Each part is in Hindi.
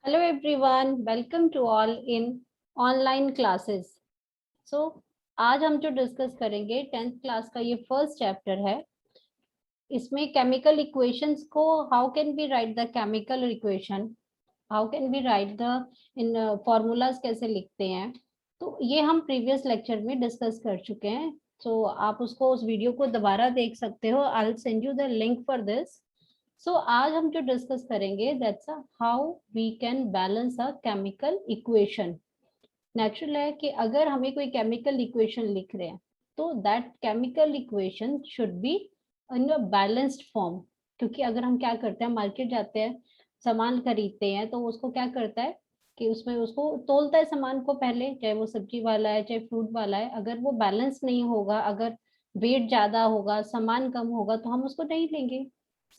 Hello everyone, welcome to all in online classes. So आज हम जो डिस्कस करेंगे 10th क्लास का ये फर्स्ट चैप्टर है. इसमें केमिकल इक्वेशंस को how can be right the chemical equation, how can be right the in formulas कैसे लिखते हैं, तो ये हम प्रीवियस लेक्चर में डिस्कस कर चुके हैं. तो आप उसको उस वीडियो को दोबारा देख सकते हो. I will send you the link for this. So आज हम जो डिस्कस करेंगे that's how we can balance a chemical equation. Natural है कि अगर हमें कोई केमिकल इक्वेशन लिख रहे हैं तो that chemical equation should be in a balanced form. क्योंकि अगर हम क्या करते हैं, मार्केट जाते हैं, सामान खरीदते हैं, तो उसको क्या करता है कि उसमें उसको तोलता है सामान को पहले, चाहे वो सब्जी वाला है चाहे फ्रूट वाला है. अगर वो बैलेंस नहीं होगा, अगर वेट ज्यादा होगा, सामान कम होगा, तो हम उसको नहीं लेंगे.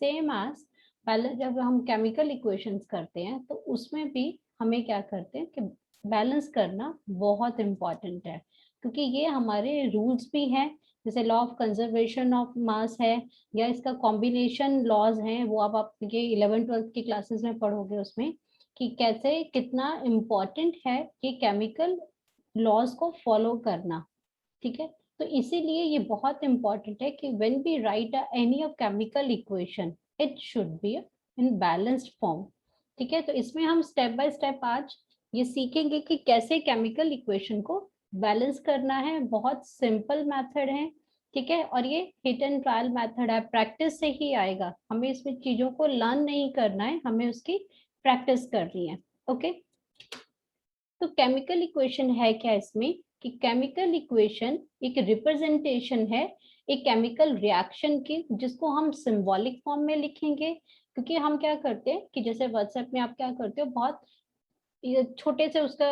सेम एज पहले जब हम केमिकल इक्वेशंस करते हैं तो उसमें भी हमें क्या करते हैं कि बैलेंस करना बहुत इम्पॉर्टेंट है. क्योंकि ये हमारे रूल्स भी हैं, जैसे law of conservation of mass है, या इसका कॉम्बिनेशन लॉज हैं, वो आप ये 11th-12th की क्लासेस में पढ़ोगे उसमें कि कैसे कितना इम्पोर्टेंट है ये केमिकल लॉज को फॉलो करना. ठीक है, तो इसीलिए ये बहुत इम्पोर्टेंट है कि when we write any of chemical equation it should be in balanced form. ठीक है, तो इसमें हम स्टेप बाय स्टेप आज ये सीखेंगे कि कैसे केमिकल इक्वेशन को बैलेंस करना है. बहुत सिंपल मेथड है. ठीक है, और ये हिट एंड ट्रायल मेथड है, प्रैक्टिस से ही आएगा. हमें इसमें चीजों को लर्न नहीं करना है, हमें उसकी प्रैक्टिस करनी है. ओके, तो केमिकल इक्वेशन है क्या इसमें कि केमिकल इक्वेशन एक रिप्रेजेंटेशन है एक केमिकल रिएक्शन की, जिसको हम सिंबॉलिक फॉर्म में लिखेंगे. क्योंकि हम क्या करते हैं कि जैसे व्हाट्सएप में आप क्या करते हो, बहुत ये छोटे से उसका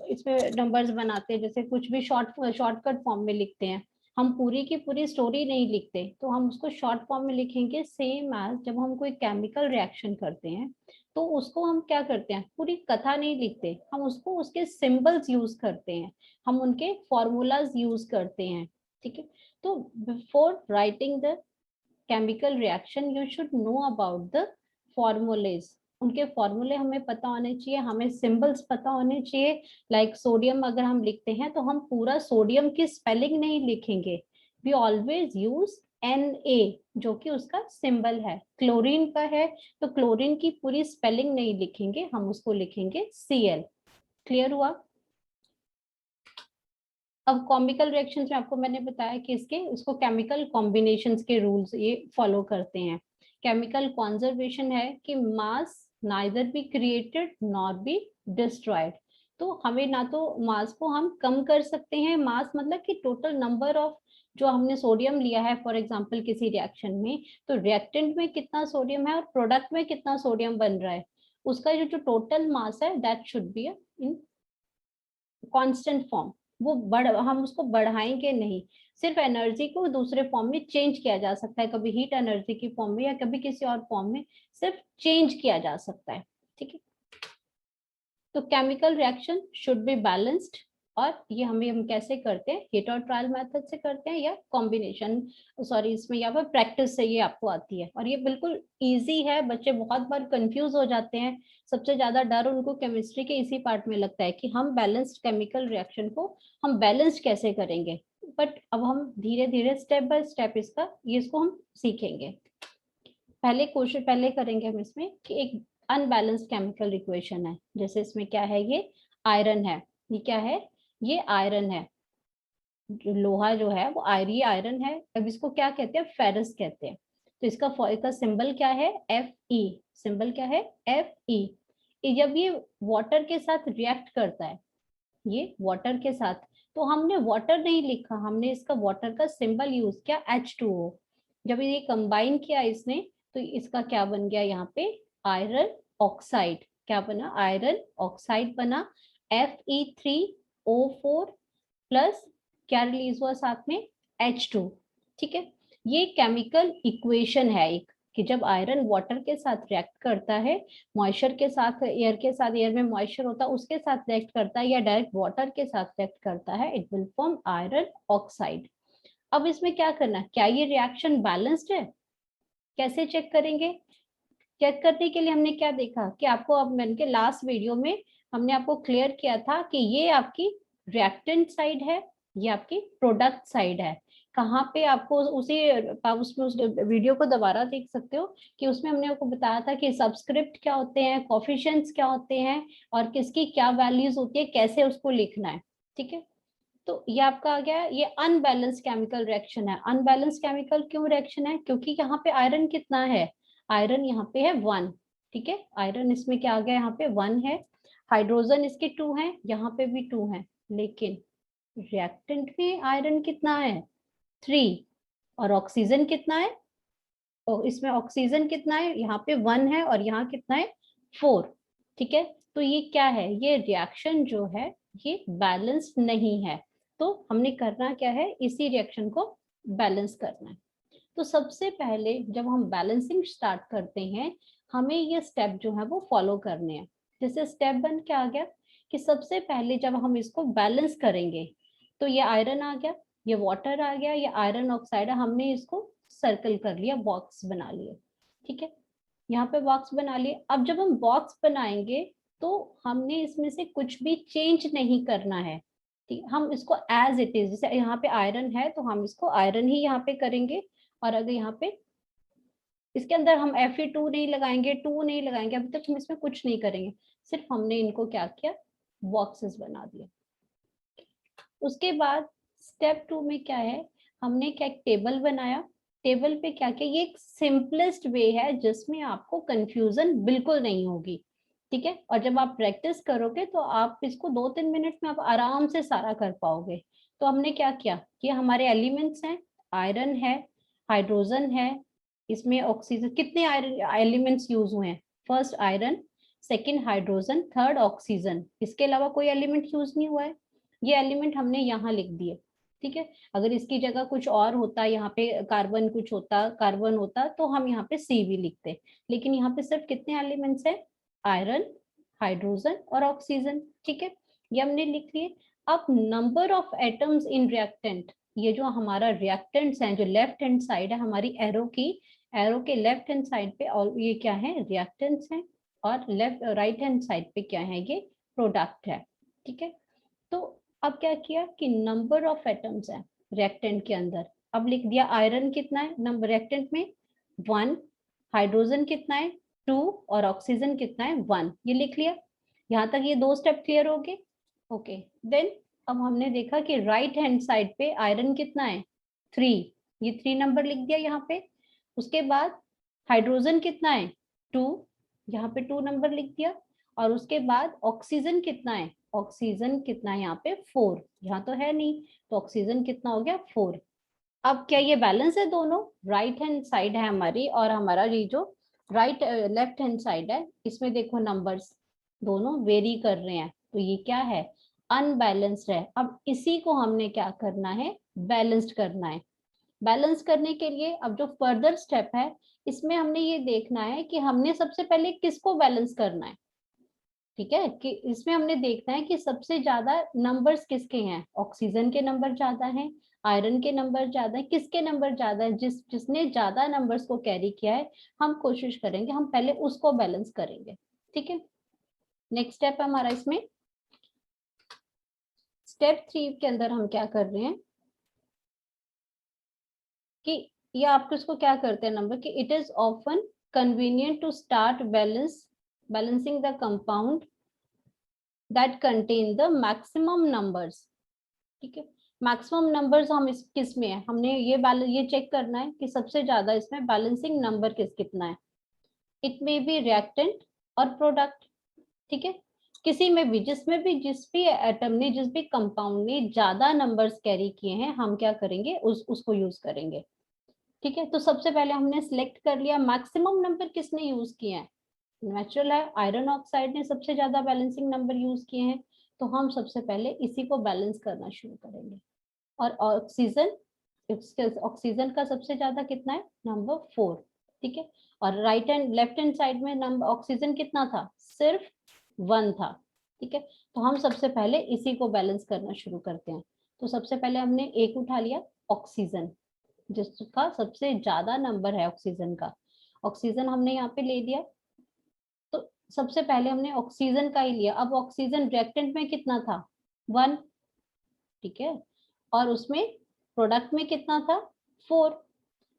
इसमें नंबर्स बनाते हैं, जैसे कुछ भी शॉर्टकट फॉर्म में लिखते हैं. हम पूरी की पूरी स्टोरी नहीं लिखते, तो हम उसको शॉर्ट फॉर्म में लिखेंगे. सेम एज जब हम कोई केमिकल रिएक्शन करते हैं तो उसको हम क्या करते हैं, पूरी कथा नहीं लिखते, हम उसको उसके सिंबल्स यूज करते हैं, हम उनके फॉर्मूलाज यूज करते हैं. ठीक है, तो before writing the chemical reaction you should know about the formulas. उनके फॉर्मूले हमें पता होने चाहिए, हमें सिंबल्स पता होने चाहिए. लाइक सोडियम अगर हम लिखते हैं तो हम पूरा सोडियम की स्पेलिंग नहीं लिखेंगे. वी ऑलवेज यूज Na जो कि उसका सिंबल है. क्लोरीन का है तो क्लोरीन की पूरी स्पेलिंग नहीं लिखेंगे, हम उसको लिखेंगे Cl. क्लियर हुआ? अब केमिकल रिएक्शंस में आपको मैंने बताया कि इसको केमिकल कॉम्बिनेशंस के रूल्स ये फॉलो करते हैं. केमिकल कॉन्जर्वेशन है कि mass neither be created nor be destroyed. तो हमें ना तो मास को हम कम कर सकते हैं, मास मतलब कि टोटल नंबर ऑफ जो हमने सोडियम लिया है फॉर एग्जांपल किसी रिएक्शन में, तो रिएक्टेंट में कितना सोडियम है और प्रोडक्ट में कितना सोडियम बन रहा है, उसका जो टोटल मास है that should be in constant form. वो हम उसको बढ़ाएंगे नहीं, सिर्फ एनर्जी को दूसरे फॉर्म में चेंज किया जा सकता है, कभी हीट एनर्जी की फॉर्म में या कभी किसी और फॉर्म में सिर्फ चेंज किया जा सकता है. ठीक है, तो chemical reaction should be balanced. और ये हम कैसे करते हैं, हीट और ट्रायल मेथड से करते हैं या कॉम्बिनेशन, सॉरी इसमें यहाँ पर प्रैक्टिस से ये आपको आती है. और ये बिल्कुल इजी है, बच्चे बहुत बार कंफ्यूज हो जाते हैं. सबसे ज्यादा डर उनको केमिस्ट्री के इसी पार्ट में लगता है कि हम बैलेंस्ड केमिकल रिएक्शन को हम बैलेंस्ड कैसे करेंगे. बट अब हम धीरे धीरे स्टेप बाय स्टेप इसको हम सीखेंगे. पहले क्वेश्चन पहले करेंगे हम इसमें कि एक अनबैलेंस्ड केमिकल इक्वेशन है. जैसे इसमें क्या है, ये आयरन है, ये क्या है, ये आयरन है. लोहा जो है वो आयरन है. अब इसको क्या कहते हैं, फेरस कहते हैं. तो इसका सिंबल क्या है, Fe. सिंबल क्या है, Fe. जब ये वाटर के साथ रिएक्ट करता है, ये वाटर के साथ, तो हमने वाटर नहीं लिखा, हमने इसका वाटर का सिंबल यूज किया H2O. जब ये कंबाइन किया इसने तो इसका क्या बन गया, यहाँ पे आयरन ऑक्साइड. क्या बना, आयरन ऑक्साइड बना. Fe3O4 प्लस क्या रिलीज हुआ साथ में, H2. ठीक है, ये केमिकल इक्वेशन है एक, कि जब आयरन वाटर के साथ रिएक्ट करता है, मॉइस्चर के साथ, एयर में मॉइस्चर होता है उसके साथ रिएक्ट करता है, या डायरेक्ट वाटर के साथ रिएक्ट करता है, it will form iron oxide. अब इसमें क्या करना है, क्या ये रिएक्शन बैलेंस्ड है, कैसे चेक करेंगे. चेक करने के लिए हमने क्या देखा कि आपको, अब मैंने के लास्ट वीडियो में हमने आपको क्लियर किया था कि ये आपकी रिएक्टेंट साइड है, ये आपकी प्रोडक्ट साइड है। कहाँ पे आपको उसी उसमें उस वीडियो को दोबारा देख सकते हो कि उसमें हमने आपको बताया था कि सब्सक्रिप्ट क्या होते हैं, कोफिशिएंट्स क्या होते हैं, और किसकी क्या वैल्यूज होती है, कैसे उसको लिखना है। ठीक है, तो ये आपका आ गया, ये अनबैलेंस केमिकल रिएक्शन है। अनबैलेंस केमिकल क्यों रिएक्शन है? क्योंकि यहाँ पे आयरन कितना है, आयरन यहाँ पे है 1। ठीक है, आयरन इसमें क्या आ गया, यहाँ पे 1 है। हाइड्रोजन इसके 2 है, यहाँ पे भी 2 है, लेकिन रिएक्टेंट में आयरन कितना है 3, और ऑक्सीजन कितना है, और इसमें ऑक्सीजन कितना है, यहाँ पे 1 है और यहाँ कितना है 4। ठीक है, तो ये क्या है, ये रिएक्शन जो है ये बैलेंस नहीं है। तो हमने करना क्या है, इसी रिएक्शन को बैलेंस करना है। तो सबसे पहले जब हम बैलेंसिंग स्टार्ट करते हैं, हमें ये स्टेप जो है वो फॉलो करने हैं। जैसे स्टेप 1 क्या आ गया कि सबसे पहले जब हम इसको बैलेंस करेंगे, तो ये आयरन आ गया, ये वाटर आ गया, ये आयरन ऑक्साइड है, हमने इसको सर्कल कर लिया, बॉक्स बना लिए। ठीक है, यहाँ पे बॉक्स बना लिए। अब जब हम बॉक्स बनाएंगे तो हमने इसमें से कुछ भी चेंज नहीं करना है। ठीक, हम इसको एज इट इज, जैसे यहाँ पे आयरन है तो हम इसको आयरन ही यहाँ पे करेंगे। और अगर यहाँ पे इसके अंदर हम Fe2 नहीं लगाएंगे, 2 नहीं लगाएंगे, अभी तक हम इसमें कुछ नहीं करेंगे, सिर्फ हमने इनको क्या किया, बॉक्सेस बना दिए। उसके बाद स्टेप 2 में क्या है, हमने क्या एक टेबल बनाया। टेबल पे क्या किया, ये एक सिंपलेस्ट वे है जिसमें आपको कंफ्यूजन बिल्कुल नहीं होगी। ठीक है, और जब आप प्रैक्टिस करोगे तो आप इसको 2-3 मिनट में आप आराम से सारा कर पाओगे। तो हमने क्या किया कि हमारे एलिमेंट्स हैं, आयरन है, हाइड्रोजन है, इसमें ऑक्सीजन, कितने आयरन एलिमेंट्स यूज हुए हैं, first iron, second hydrogen, third oxygen, इसके अलावा कोई एलिमेंट यूज नहीं हुआ है। ये एलिमेंट हमने यहाँ लिख दिए। ठीक है, अगर इसकी जगह कुछ और होता, यहाँ पे कार्बन कुछ होता, कार्बन होता, तो हम यहाँ पे सी भी लिखते, लेकिन यहाँ पे सिर्फ कितने एलिमेंट्स हैं, आयरन, हाइड्रोजन और ऑक्सीजन। ठीक है, ये हमने लिख लिए। अब number of atoms in reactant, ये जो हमारा रिएक्टेंट्स हैं, जो लेफ्ट हैंड साइड है हमारी एरो की, एरो के लेफ्ट हैंड साइड पे, और ये क्या है, रिएक्टेंट्स हैं, और लेफ्ट राइट हैंड साइड पे क्या है, ये प्रोडक्ट है। ठीक है, तो अब क्या किया कि नंबर ऑफ एटम्स है रिएक्टेंट के अंदर, अब लिख दिया आयरन कितना है नंबर रिएक्टेंट में 1, हाइड्रोजन कितना है 2, और ऑक्सीजन कितना है 1, ये लिख लिया। यहाँ तक ये 2 स्टेप क्लियर हो गए। ओके, देन अब हमने देखा कि राइट हैंड साइड पे आयरन कितना है 3, ये 3 नंबर लिख दिया यहाँ पे। उसके बाद हाइड्रोजन कितना है 2, यहाँ पे 2 नंबर लिख दिया। और उसके बाद ऑक्सीजन कितना है, ऑक्सीजन कितना है यहाँ पे 4, यहाँ तो है नहीं, तो ऑक्सीजन कितना हो गया 4। अब क्या ये बैलेंस है, दोनों राइट हैंड साइड है हमारी, और हमारा ये जो राइट लेफ्ट हैंड साइड है, इसमें देखो नंबर्स दोनों वेरी कर रहे हैं, तो ये क्या है, अनबैलेंस्ड है। अब इसी को हमने क्या करना है, बैलेंस्ड करना है। बैलेंस करने के लिए अब जो फर्दर स्टेप है, इसमें हमने ये देखना है कि हमने सबसे पहले किसको बैलेंस करना है। ठीक है, कि इसमें हमने देखना है कि सबसे ज्यादा नंबर्स किसके हैं, ऑक्सीजन के नंबर ज्यादा हैं, आयरन के नंबर ज्यादा है, किसके नंबर ज्यादा है, जिसने ज्यादा नंबर्स को कैरी किया है, हम कोशिश करेंगे हम पहले उसको बैलेंस करेंगे। ठीक है, नेक्स्ट स्टेप है हमारा इसमें, स्टेप 3 के अंदर हम क्या कर रहे हैं कि ये आपको इसको क्या करते हैं नंबर, कि it is often convenient to start balancing the compound that contain the maximum numbers. ठीक है, मैक्सिमम नंबर्स हम इस किस में है, हमने ये चेक करना है कि सबसे ज्यादा इसमें बैलेंसिंग नंबर कितना है। इट मे बी रिएक्टेंट और प्रोडक्ट। ठीक है, किसी में भी, जिसमें भी, जिस भी एटम ने, जिस भी कंपाउंड ने ज्यादा नंबर्स कैरी किए हैं, हम क्या करेंगे, उसको यूज करेंगे। ठीक है, तो सबसे पहले हमने सिलेक्ट कर लिया मैक्सिमम नंबर किसने यूज किए हैं, नेचुरल है, आयरन ऑक्साइड ने सबसे ज्यादा बैलेंसिंग नंबर यूज किए हैं, तो हम सबसे पहले इसी को बैलेंस करना शुरू करेंगे। और ऑक्सीजन, ऑक्सीजन का सबसे ज्यादा कितना है, नंबर 4। ठीक है, और right and left hand side में नंबर ऑक्सीजन कितना था, सिर्फ 1 था। ठीक है, तो हम सबसे पहले इसी को बैलेंस करना शुरू करते हैं। तो सबसे पहले हमने एक उठा लिया, ऑक्सीजन, जिसका सबसे ज्यादा नंबर है ऑक्सीजन का, ऑक्सीजन हमने यहाँ पे ले दिया। सबसे पहले हमने ऑक्सीजन का ही लिया, अब ऑक्सीजन रिएक्टेंट में कितना था 1, ठीक है, और उसमें प्रोडक्ट में कितना था 4।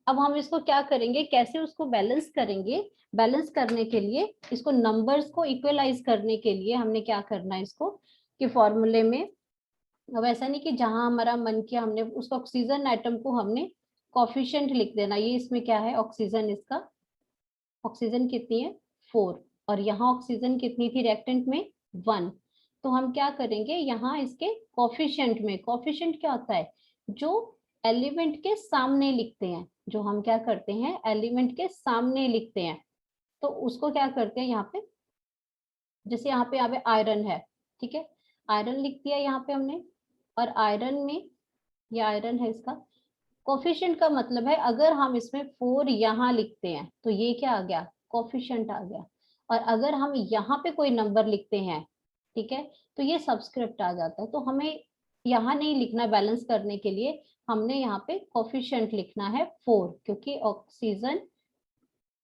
अब हम इसको क्या करेंगे, कैसे उसको बैलेंस करेंगे, बैलेंस करने के लिए इसको नंबर्स को इक्वलाइज करने के लिए हमने क्या करना है इसको कि फॉर्मूले में, अब ऐसा नहीं कि जहां हमारा मन किया हमने उस ऑक्सीजन एटम को हमने कोफिशिएंट लिख देना, ये इसमें क्या है ऑक्सीजन, इसका ऑक्सीजन कितनी है 4 और यहाँ ऑक्सीजन कितनी थी रिएक्टेंट में 1। तो हम क्या करेंगे यहाँ इसके कोफिशिएंट में, कोफिशिएंट क्या होता है जो एलिमेंट के सामने लिखते हैं, जो हम क्या करते हैं एलिमेंट के सामने लिखते हैं, तो उसको क्या करते हैं यहाँ पे, जैसे यहाँ पे आयरन है, ठीक है, आयरन लिख दिया यहाँ पे हमने, और आयरन में ये आयरन है, इसका कोफिशिएंट का मतलब है अगर हम इसमें 4 यहाँ लिखते हैं तो ये क्या आ गया कोफिशिएंट आ गया, और अगर हम यहाँ पे कोई नंबर लिखते हैं, ठीक है, तो ये सबस्क्रिप्ट आ जाता है। तो हमें यहाँ नहीं लिखना बैलेंस करने के लिए, हमने यहाँ पे कोफिशिएंट लिखना है 4, क्योंकि ऑक्सीजन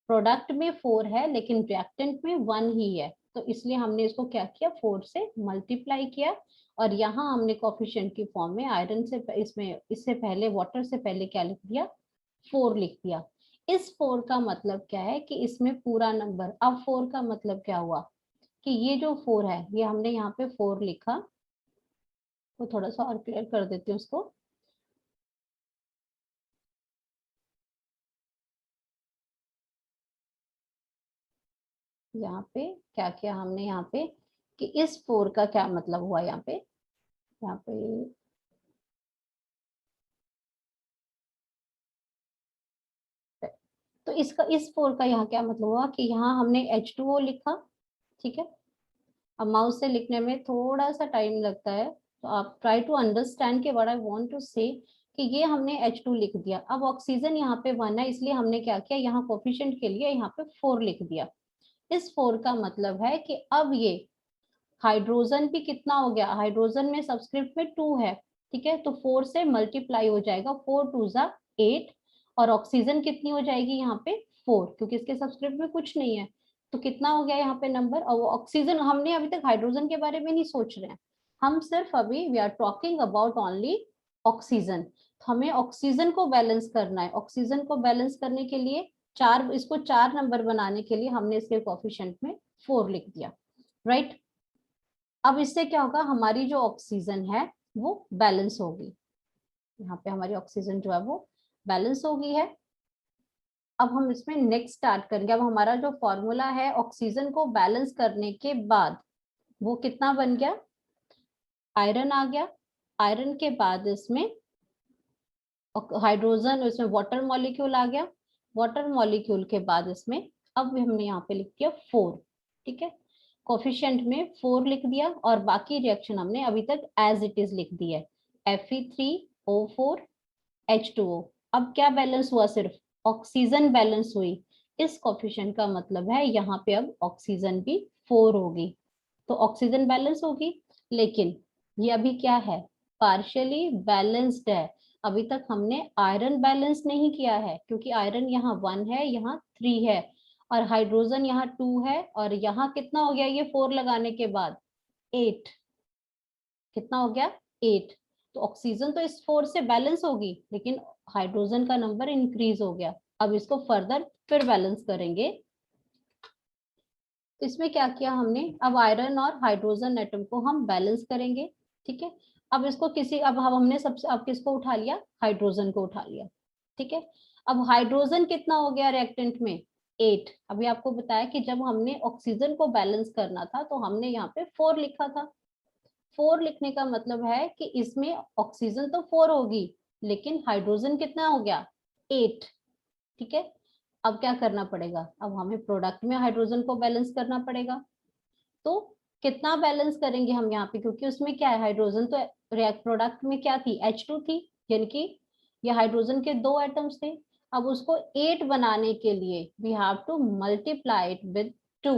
प्रोडक्ट में 4 है लेकिन रिएक्टेंट में 1 ही है, तो इसलिए हमने इसको क्या किया 4 से मल्टीप्लाई किया, और यहाँ हमने कोफिशिएंट की फॉर्म में आयरन से इसमें इससे पहले वाटर से पहले क्या लिख दिया 4 लिख दिया। इस 4 का मतलब क्या है कि इसमें पूरा नंबर, अब 4 का मतलब क्या हुआ कि ये जो 4 है ये हमने यहाँ पे 4 लिखा, तो थोड़ा सा और क्लियर कर देती हूँ उसको। यहाँ पे क्या किया हमने यहाँ पे कि इस 4 का क्या मतलब हुआ यहाँ पे, यहाँ पे तो इसका इस 4 का यहाँ क्या मतलब हुआ कि यहाँ हमने H2O लिखा, ठीक है, अब माउस से लिखने में थोड़ा सा टाइम लगता है, तो आप ट्राई टू अंडरस्टैंड के व्हाट आई वांट टू से कि ये हमने H2 लिख दिया, अब ऑक्सीजन यहाँ पे 1 है इसलिए हमने क्या किया यहाँ कोफिशिएंट के लिए यहाँ पे 4 लिख दिया। इस 4 का मतलब है कि अब ये हाइड्रोजन भी कितना हो गया, हाइड्रोजन में सबस्क्रिप्ट में 2 है, ठीक है, तो 4 से मल्टीप्लाई हो जाएगा, 4 2 जा 8, और ऑक्सीजन कितनी हो जाएगी यहाँ पे 4, क्योंकि इसके सबस्क्रिप्ट में कुछ नहीं है, तो कितना हो गया यहाँ पे नंबर। और ऑक्सीजन, हमने अभी तक हाइड्रोजन के बारे में नहीं सोच रहे हैं, हम सिर्फ अभी we are talking about only oxygen, तो हमें ऑक्सीजन को बैलेंस करना है। ऑक्सीजन को बैलेंस करने के लिए इसको 4 नंबर बनाने के लिए हमने इसके कोफिशिएंट में 4 लिख दिया, राइट। अब इससे क्या होगा, हमारी जो ऑक्सीजन है वो बैलेंस होगी, यहाँ पे हमारी ऑक्सीजन जो है वो बैलेंस हो गई है। अब हम इसमें नेक्स्ट स्टार्ट करेंगे, अब हमारा जो फॉर्मूला है ऑक्सीजन को बैलेंस करने के बाद वो कितना बन गया, आयरन आ गया, आयरन के बाद इसमें हाइड्रोजन, इसमें वाटर मॉलिक्यूल आ गया, वाटर मॉलिक्यूल के बाद इसमें अब हमने यहाँ पे लिख दिया 4, ठीक है, कोफिशिएंट में 4 लिख दिया, और बाकी रिएक्शन हमने अभी तक एज इट इज लिख दी है, Fe3O4 H2O। अब क्या बैलेंस हुआ, सिर्फ ऑक्सीजन बैलेंस हुई, इस कोफिशिएंट का मतलब है यहाँ पे अब ऑक्सीजन भी 4 होगी, तो ऑक्सीजन बैलेंस होगी, लेकिन ये अभी क्या है पार्शियली बैलेंस्ड है, अभी तक हमने आयरन बैलेंस नहीं किया है, क्योंकि आयरन यहाँ 1 है यहाँ 3 है, और हाइड्रोजन यहाँ 2 है, और यहाँ कितना हो गया ये 4 लगाने के बाद 8, कितना हो गया 8, तो ऑक्सीजन तो इस 4 से बैलेंस होगी, लेकिन हाइड्रोजन का नंबर इंक्रीज हो गया। अब इसको फर्दर फिर बैलेंस करेंगे, तो इसमें क्या किया हमने, अब आयरन और हाइड्रोजन एटम को हम बैलेंस करेंगे, ठीक है। अब इसको किसी, अब हमने सबसे, अब किसको उठा लिया, हाइड्रोजन को उठा लिया, ठीक है। अब हाइड्रोजन कितना हो गया रिएक्टेंट में 8, अभी आपको बताया कि जब हमने ऑक्सीजन को बैलेंस करना था तो हमने यहाँ पे 4 लिखा था, 4 लिखने का मतलब है कि इसमें ऑक्सीजन तो 4 होगी, लेकिन हाइड्रोजन कितना हो गया 8, ठीक है। अब क्या करना पड़ेगा, अब हमें प्रोडक्ट में हाइड्रोजन को बैलेंस करना पड़ेगा, तो कितना बैलेंस करेंगे हम यहाँ पे, क्योंकि उसमें क्या है हाइड्रोजन तो रिएक्ट प्रोडक्ट में क्या थी H2 थी, यानी कि ये हाइड्रोजन के 2 एटम्स थे, अब उसको 8 बनाने के लिए we have to multiply it with 2,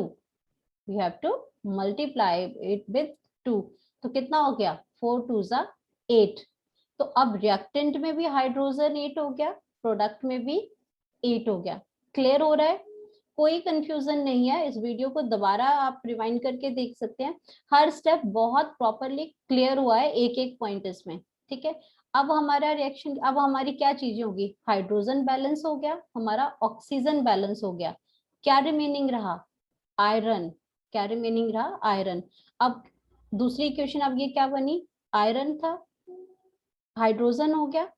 we have to multiply it with 2, तो कितना हो गया 4 2 जा 8, तो अब रिएक्टेंट में भी हाइड्रोजन 8 हो गया, प्रोडक्ट में भी 8 हो गया, क्लियर हो रहा है। कोई कंफ्यूजन नहीं है। इस वीडियो को दोबारा आप रिवाइंड करके देख सकते हैं, हर स्टेप बहुत प्रॉपरली क्लियर हुआ है, एक एक पॉइंट इसमें, ठीक है। अब हमारा रिएक्शन, अब हमारी क्या चीजें होगी, हाइड्रोजन बैलेंस हो गया, हमारा ऑक्सीजन बैलेंस हो गया, क्या रिमेनिंग रहा, आयरन, क्या रिमेनिंग रहा, आयरन। अब दूसरी इक्वेशन अब ये क्या बनी, आयरन था, हाइड्रोजन हो गया,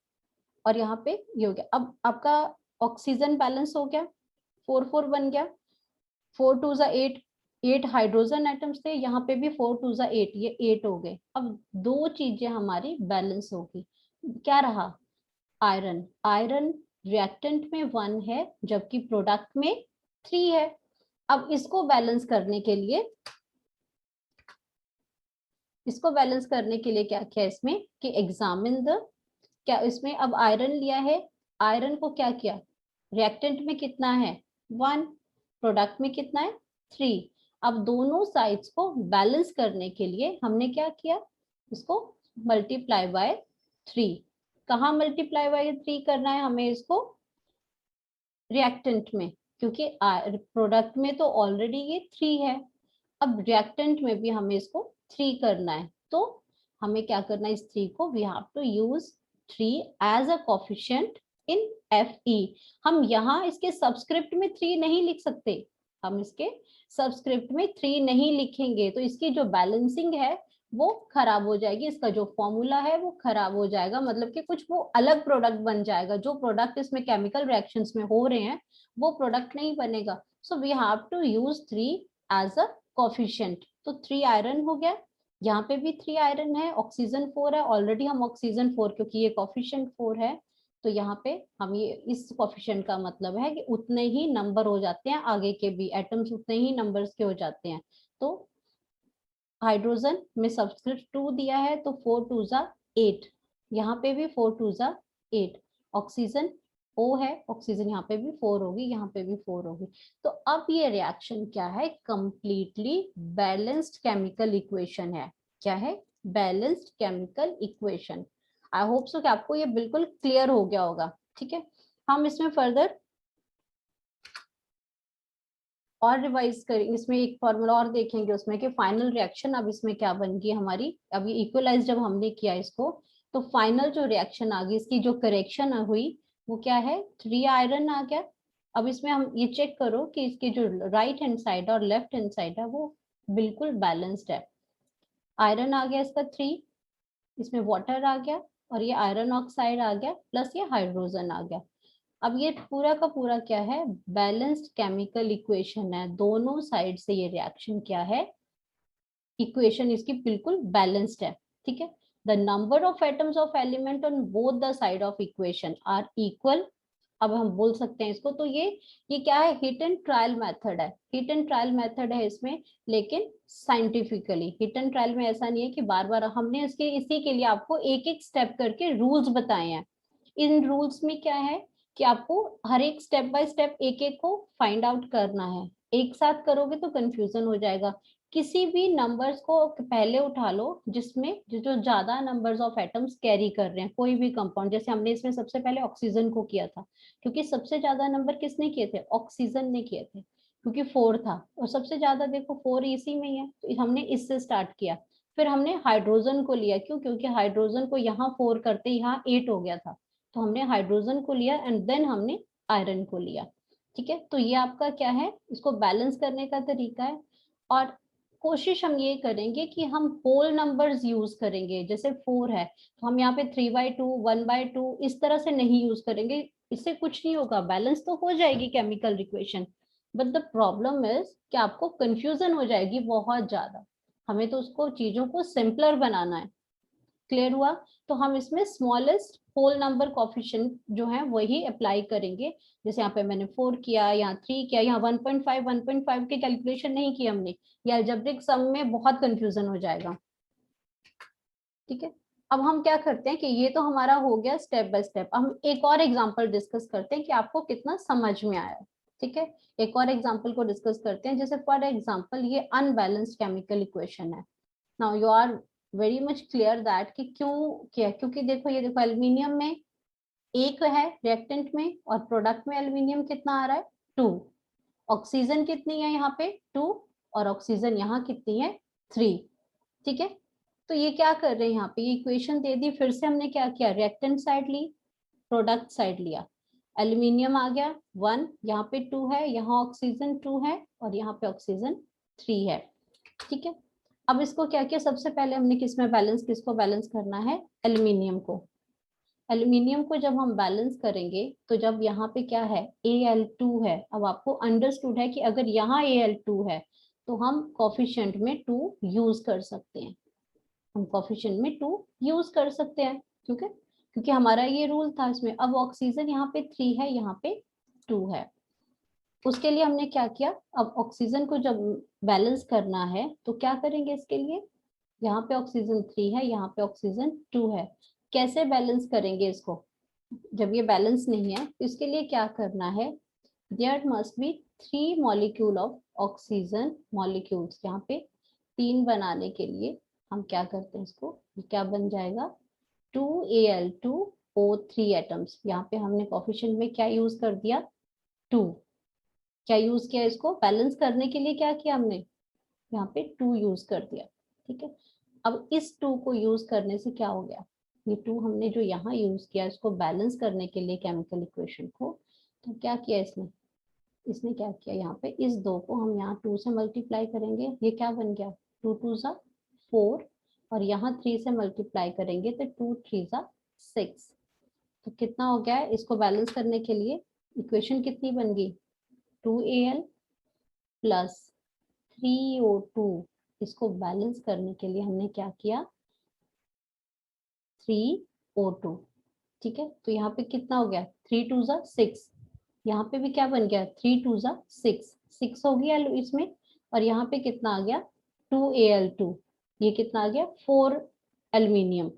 और यहाँ पे ये हो गया। अब आपका ऑक्सीजन बैलेंस हो गया, 4 4 बन गया, 4 2 जा 8, 8 हाइड्रोजन एटम्स थे, यहाँ पे भी 4 2 जा 8, ये 8 हो गए। अब दो चीजें हमारी बैलेंस होगी, क्या रहा, आयरन, आयरन रिएक्टेंट में 1 है जबकि प्रोडक्ट में 3 है। अब इसको बैलेंस करने के लिए, इसको बैलेंस करने के लिए क्या किया इसमें कि एग्जामिन द, क्या इसमें अब आयरन लिया है, आयरन को क्या किया, रिएक्टेंट में कितना है 1, प्रोडक्ट में कितना है 3। अब दोनों साइड्स को बैलेंस करने के लिए हमने क्या किया, इसको मल्टीप्लाई बाय 3। कहाँ मल्टीप्लाई बाय 3 करना है हमें इसको, रिएक्टेंट में, क्योंकि प्रोडक्ट में तो ऑलरेडी ये 3 है, अब रिएक्टेंट में भी हमें इसको 3 करना है। तो हमें क्या करना है, इस 3 को we have to use 3 as a coefficient in Fe। हम यहाँ इसके सबस्क्रिप्ट में 3 नहीं लिख सकते, हम इसके सबस्क्रिप्ट में 3 नहीं लिखेंगे तो इसकी जो बैलेंसिंग है वो खराब हो जाएगी, इसका जो फॉर्मूला है वो खराब हो जाएगा, मतलब कि कुछ वो अलग प्रोडक्ट बन जाएगा, जो प्रोडक्ट इसमें केमिकल रिएक्शंस में हो रहे हैं वो प्रोडक्ट नहीं बनेगा। So we have to use 3 as a coefficient. तो 3 आयरन हो गया, यहाँ पे भी 3 आयरन है, ऑक्सीजन 4 है, ऑलरेडी हम ऑक्सीजन 4 क्योंकि ये कोफिशिएंट 4 है, तो यहाँ पे हम ये इस कोफिशिएंट का मतलब है कि उतने ही नंबर हो जाते हैं, आगे के भी एटम्स उतने ही नंबर्स के हो जाते हैं। तो हाइड्रोजन में सबस्क्रिप्ट 2 दिया है तो 4 2 जा 8, यहाँ पे भी 4 2 जा 8, ऑक्सीजन O है, ऑक्सीजन यहाँ पे भी 4 होगी, यहाँ पे भी 4 होगी। तो अब ये रिएक्शन क्या है, कंप्लीटली बैलेंस्ड केमिकल इक्वेशन है। क्या है, balanced chemical equation. I hope so कि आपको ये बिल्कुल क्लियर हो गया होगा, ठीक है। हम इसमें फर्दर और रिवाइज करेंगे, इसमें एक फॉर्मूला और देखेंगे उसमें कि फाइनल रिएक्शन अब इसमें क्या बन गई हमारी, अब ये इक्वलाइज जब हमने किया इसको तो फाइनल जो रिएक्शन आ गई, इसकी जो करेक्शन हुई वो क्या है, 3 आयरन आ गया। अब इसमें हम ये चेक करो कि इसके जो राइट हैंड साइड और लेफ्ट हैंड साइड है वो बिल्कुल बैलेंस्ड है। आयरन आ गया इसका 3, इसमें वाटर आ गया, और ये आयरन ऑक्साइड आ गया, प्लस ये हाइड्रोजन आ गया। अब ये पूरा का पूरा क्या है, बैलेंस्ड केमिकल इक्वेशन है, दोनों साइड से ये रिएक्शन क्या है, इक्वेशन इसकी बिल्कुल बैलेंस्ड है, ठीक है। The number of atoms of element on both the side of equation are equal. अब हम बोल सकते हैं इसको, तो ये क्या है, हिट एंड ट्रायल मेथड है, हिट एंड ट्रायल मेथड है इसमें, लेकिन साइंटिफिकली हिट एंड ट्रायल में ऐसा नहीं है कि बार बार हमने इसके इसी के लिए आपको एक एक स्टेप करके रूल्स बताए हैं। इन रूल्स में क्या है कि आपको हर एक स्टेप बाय स्टेप एक एक को फाइंड आउट करना है, एक साथ करोगे तो कंफ्यूजन हो जाएगा। किसी भी नंबर्स को पहले उठा लो जिसमें जो ज्यादा नंबर्स ऑफ एटम्स कैरी कर रहे हैं, कोई भी कंपाउंड, जैसे हमने इसमें सबसे पहले ऑक्सीजन को किया था, क्योंकि सबसे ज्यादा नंबर किसने किए थे, ऑक्सीजन ने किए थे, क्योंकि 4 था और सबसे ज्यादा देखो 4 इसी में ही है, तो हमने इससे स्टार्ट किया। फिर हमने हाइड्रोजन को लिया, क्यों, क्योंकि हाइड्रोजन को यहाँ 4 करते यहाँ 8 हो गया था, तो हमने हाइड्रोजन को लिया एंड देन हमने आयरन को लिया, ठीक है। तो ये आपका क्या है, इसको बैलेंस करने का तरीका है। और कोशिश हम ये करेंगे कि हम होल नंबर्स यूज करेंगे, जैसे 4 है तो हम यहाँ पे 3/2 1/2 इस तरह से नहीं यूज करेंगे, इससे कुछ नहीं होगा, बैलेंस तो हो जाएगी chemical equation, but the problem is कि आपको कंफ्यूजन हो जाएगी बहुत ज्यादा, हमें तो उसको चीजों को सिंपलर बनाना है। क्लियर हुआ, तो हम इसमें स्मॉलेस्ट होल नंबर कोफिशिएंट जो है वही अप्लाई करेंगे, जैसे यहाँ पे मैंने 4 किया, यहाँ 3 किया, यहाँ 1.5 की कैलकुलेशन नहीं की हमने, या अलजेब्रिक सम में बहुत कंफ्यूजन हो जाएगा, ठीक है। अब हम क्या करते हैं कि ये तो हमारा हो गया स्टेप बाय स्टेप, हम एक और एग्जांपल डिस्कस करते हैं कि आपको कितना समझ में आया, ठीक है। एक और एग्जांपल को डिस्कस करते हैं, जैसे फॉर एग्जांपल ये अनबैलेंस्ड केमिकल इक्वेशन है। Now you are very much clear that कि क्यों किया, क्योंकि देखो ये देखो एल्यूमिनियम में एक है रिएक्टेंट में और प्रोडक्ट में एल्यूमिनियम कितना आ रहा है 2, ऑक्सीजन कितनी है यहाँ पे 2 और ऑक्सीजन यहाँ कितनी है 3। ठीक है, तो ये क्या कर रहे हैं यहाँ पे, ये इक्वेशन दे दी, फिर से हमने क्या किया, रिएक्टेंट साइड ली, प्रोडक्ट साइड लिया, एल्यूमिनियम आ गया 1, यहाँ पे 2 है, यहाँ ऑक्सीजन 2 है और यहाँ पे ऑक्सीजन 3 है। ठीक है, अब इसको क्या किया, सबसे पहले हमने किसमें बैलेंस, किसको बैलेंस करना है, एल्यूमिनियम को। एल्यूमिनियम को जब हम बैलेंस करेंगे तो जब यहाँ पे क्या है Al2 है, अब आपको अंडरस्टूड है कि अगर यहाँ Al2 है तो हम कोफिशिएंट में 2 यूज कर सकते हैं, हम कोफिशिएंट में 2 यूज कर सकते हैं, क्योंकि हमारा ये रूल था इसमें। अब ऑक्सीजन यहाँ पे 3 है, यहाँ पे 2 है, उसके लिए हमने क्या किया, अब ऑक्सीजन को जब बैलेंस करना है तो क्या करेंगे इसके लिए, यहाँ पे ऑक्सीजन 3 है, यहाँ पे ऑक्सीजन 2 है, कैसे बैलेंस करेंगे इसको, जब ये बैलेंस नहीं है तो इसके लिए क्या करना है, there must be 3 molecule of oxygen molecules, यहाँ पे 3 बनाने के लिए हम क्या करते हैं इसको, क्या बन जाएगा 2Al2O3 एटम्स, यहाँ पे हमने कोफिशिएंट में क्या यूज कर दिया 2, क्या यूज किया, इसको बैलेंस करने के लिए क्या किया हमने, यहाँ पे 2 यूज कर दिया। ठीक है, अब इस 2 को यूज करने से क्या हो गया, ये 2 हमने जो यहाँ यूज किया इसको बैलेंस करने के लिए केमिकल इक्वेशन को, तो क्या किया इसने, इसने क्या किया, यहाँ पे इस 2 को हम यहाँ 2 से मल्टीप्लाई करेंगे, ये क्या बन गया 2 2 जा 4, और यहाँ 3 से मल्टीप्लाई करेंगे तो 2 3 जा 6, तो कितना हो गया है, इसको बैलेंस करने के लिए इक्वेशन कितनी बन गई 2Al प्लस 3O2, इसको बैलेंस करने के लिए हमने क्या किया 3O2। ठीक है, तो यहाँ पे कितना हो गया 3 2 जा 6, यहाँ पे भी क्या बन गया 3 2 जा 6 हो गया इसमें, और यहाँ पे कितना आ गया 2Al2, ये कितना आ गया 4 एल्यूमिनियम।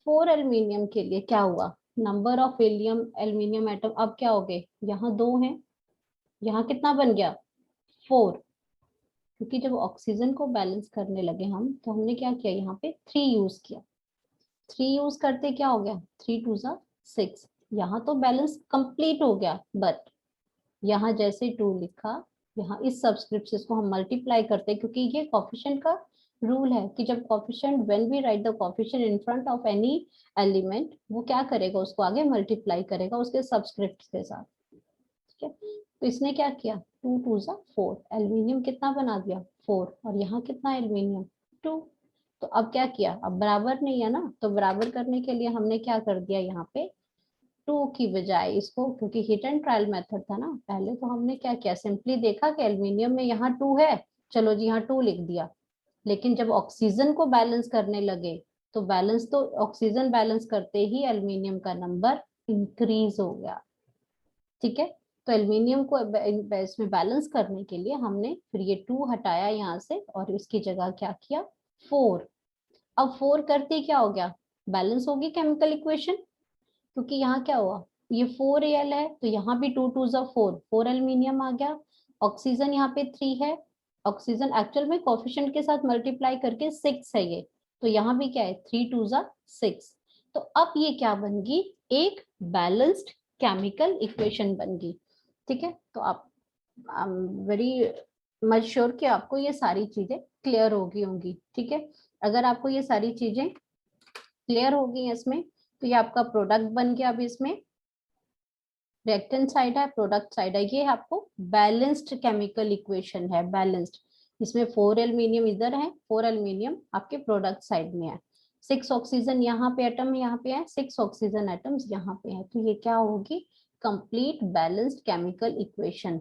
4 एल्यूमिनियम के लिए क्या हुआ, नंबर ऑफ एल्यूमिनियम एटम अब क्या हो गए, यहाँ 2 हैं, यहाँ कितना बन गया 4, क्योंकि जब ऑक्सीजन को बैलेंस करने लगे हम तो हमने क्या किया, यहाँ पे 3 यूज किया, 3 यूज करते क्या हो गया 3 2 जा 6, यहाँ तो बैलेंस कंप्लीट हो गया, बट यहाँ जैसे 2 लिखा, यहाँ इस सब्सक्रिप्ट से इसको हम मल्टीप्लाई करते हैं, क्योंकि ये कोफिशिएंट का रूल है कि जब coefficient, when we write the coefficient in front of any element, वो क्या करेगा, उसको आगे मल्टीप्लाई करेगा उसके सब्सक्रिप्ट के साथ। ठीक है, तो इसने क्या किया 2 2 जा 4, एल्यूमिनियम कितना बना दिया 4, और यहाँ कितना एल्यूमिनियम 2, तो अब क्या किया, अब बराबर नहीं है ना, तो बराबर करने के लिए हमने क्या कर दिया, यहाँ पे 2 की बजाय इसको, क्योंकि हिट एंड ट्रायल मेथड था ना पहले, तो हमने क्या किया, सिंपली देखा कि एल्यूमिनियम में यहाँ 2 है, चलो जी यहाँ 2 लिख दिया, लेकिन जब ऑक्सीजन को बैलेंस करने लगे तो बैलेंस, तो ऑक्सीजन बैलेंस करते ही एल्यूमिनियम का नंबर इंक्रीज हो गया। ठीक है, तो एल्यूमिनियम को इसमें बैलेंस करने के लिए हमने फिर ये 2 हटाया यहाँ से और इसकी जगह क्या किया 4, अब 4 करते क्या हो गया, बैलेंस होगी केमिकल इक्वेशन, क्योंकि यहाँ क्या हुआ, ये 4Al है तो यहाँ भी 2 2 जा 4 एल्यूमिनियम आ गया, ऑक्सीजन यहाँ पे 3 है, ऑक्सीजन एक्चुअल में कोफिशिएंट के साथ मल्टीप्लाई करके 6 है ये, तो यहाँ भी क्या है 3 2 जा 6, तो अब ये क्या बन गई, एक बैलेंस्ड केमिकल इक्वेशन बन गई। ठीक है, तो आप वेरी मच श्योर कि आपको ये सारी चीजें क्लियर होगी होंगी। ठीक है, अगर आपको ये सारी चीजें क्लियर होगी इसमें, तो ये आपका प्रोडक्ट बन गया। अब इसमें रिएक्टेंट साइड है, प्रोडक्ट साइड है, ये आपको बैलेंस्ड केमिकल इक्वेशन है, बैलेंस्ड, इसमें 4 एल्यूमिनियम इधर है, 4 एल्यूमिनियम आपके प्रोडक्ट साइड में है, 6 ऑक्सीजन यहाँ पे एटम यहाँ पे है, 6 ऑक्सीजन एटम्स यहाँ पे है, तो ये क्या होगी कंप्लीट बैलेंस्ड केमिकल इक्वेशन।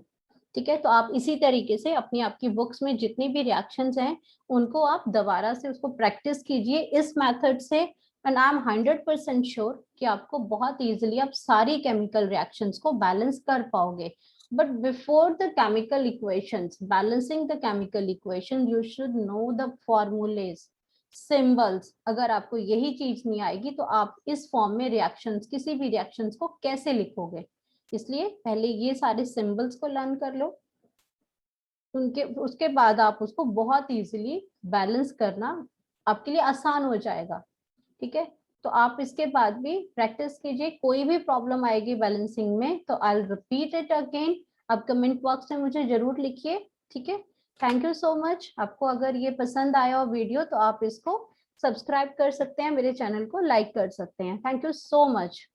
ठीक है, तो आप इसी तरीके से अपनी आपकी बुक्स में जितनी भी रिएक्शंस हैं उनको आप दोबारा से उसको प्रैक्टिस कीजिए इस मेथड से, एंड आई एम 100% श्योर कि आपको बहुत इजीली आप सारी केमिकल रिएक्शंस को बैलेंस कर पाओगे। But before the chemical equations, balancing the chemical equation, you should know the formulas, symbols. अगर आपको यही चीज नहीं आएगी तो आप इस फॉर्म में रिएक्शंस, किसी भी रिएक्शंस को कैसे लिखोगे, इसलिए पहले ये सारे सिंबल्स को लर्न कर लो, उनके उसके बाद आप उसको बहुत इजीली बैलेंस करना आपके लिए आसान हो जाएगा। ठीक है, तो आप इसके बाद भी प्रैक्टिस कीजिए, कोई भी प्रॉब्लम आएगी बैलेंसिंग में तो I will repeat it again, आप कमेंट बॉक्स में मुझे जरूर लिखिए, ठीक है। Thank you so much. आपको अगर ये पसंद आया हो वीडियो तो आप इसको सब्सक्राइब कर सकते हैं, मेरे चैनल को लाइक कर सकते हैं। Thank you so much.